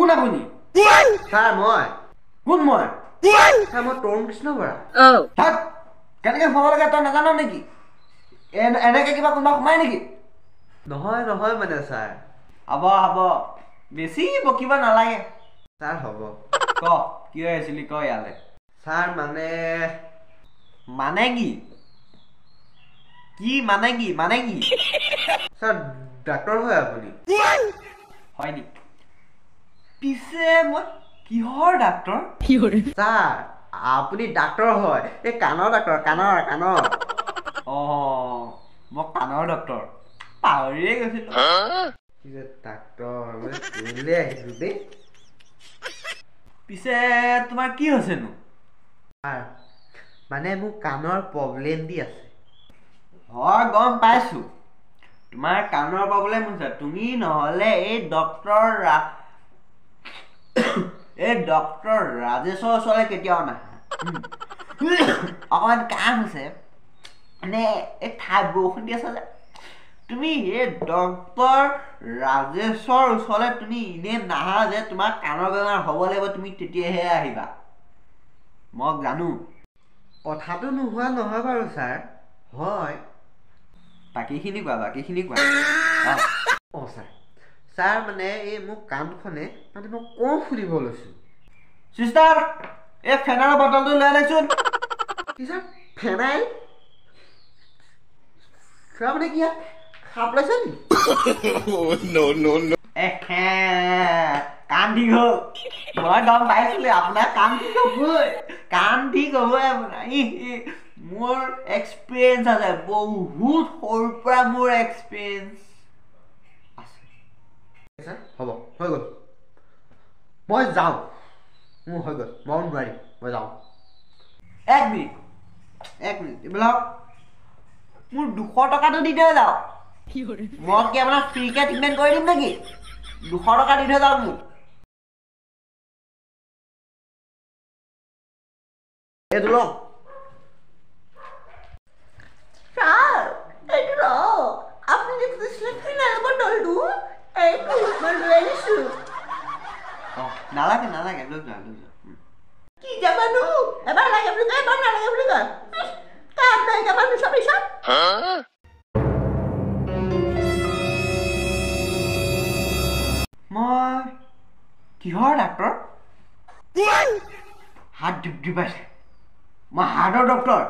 কোন আপুনি স্যাৰ মই কোন মই স্যাৰ মই তৰুণ কৃষ্ণ বৰা থাক কেনেকৈ সোমাব লাগে তই নাজান নেকি এনেকৈ কিবা কোনোবা সোমাই নেকি নহয় নহয় মানে স্যাৰ হ'ব হ'ব বেছি বকিব নালাগে স্যাৰ হ'ব ক কি হৈ আছিলি ক ইয়ালে স্যাৰ মানে মানে কি কি মানে কি মানে কি স্যাৰ ডাক্তৰ হয় আপুনি হয় নি পিছে মই কিহৰ ডাক্তৰ স্যাৰ আপুনি ডাক্তৰ হয় এই কাণৰ ডাক্তৰ কাণৰ কাণৰ অঁ মই কাণৰ ডক্তৰ পাহৰিয়ে গৈছিলোঁ কি যে ডাক্তৰ মই তোলৈ আহিছোঁ দেই পিছে তোমাৰ কি হৈছেনো স্যাৰ মানে মোৰ কাণৰ প্ৰব্লেম দি আছে হয় গম পাইছোঁ তোমাৰ কাণৰ প্ৰব্লেম হৈছে তুমি নহ'লে এই ডক্তৰ ৰাজেশৰ ওচৰলৈ কেতিয়াও নাহা অকণমান কাম হৈছে মানে এই ঠাই বৰষুণ দি আছে যে তুমি এই ডক্তৰ ৰাজেশৰ ওচৰলৈ তুমি এনেই নাহা যে তোমাৰ কাণৰ বেমাৰ হ'ব লাগিব তুমি তেতিয়াহে আহিবা মই জানো কথাটো নোহোৱা নহয় বাৰু ছাৰ হয় বাকীখিনি কোৱা অঁ ছাৰ মানে এই মোৰ কাণখনে মানে মই কওঁ ফুলিব লৈছোঁ চিষ্টাৰ এই ফেনাৰৰ বটলটো লৈ আনকচোন কি ছাৰ ফেনাইল ছাৰ মানে কি সাপ লৈছে নি কাণ ঠিক হ'ল মই গম পাইছিলোঁ আপোনাৰ কাণ ঠিক হ'বই কাণ ঠিক হ'বই আপোনাৰ মোৰ এক্সপিৰিয়েঞ্চ আছে বহুত সৰুৰ পৰা মোৰ এক্সপিৰিয়েঞ্চ আছে ছাৰ হ'ব হৈ গ'ল মই যাওঁ মোৰ হৈ গ'ল মই নোৱাৰিম মই যাওঁ এক মিনিট এইবিলাক মোৰ 200 টকাটো দি থৈ যাওক মই কি আপোনাক ফ্ৰীকৈ ট্ৰিটমেণ্ট কৰি দিম নেকি 200 টকা দি থৈ যাওক মোক এইটো লওক ছাৰ এইটো লওক আপুনি যে কৈছিলে ফেনাইলৰ বটলটো এইটো মই লৈ আনিছোঁ অঁ নালাগে লৈ যোৱা কি যাবানো এবাৰ লাগে বুলি কয় এবাৰ নালাগে বুলি কয় কাম নাই যাবানো চাবি চাব মই কিহৰ ডাক্তৰ হাত ডিপ ডিপাইছে মই হাৰ্টৰ ডক্তৰ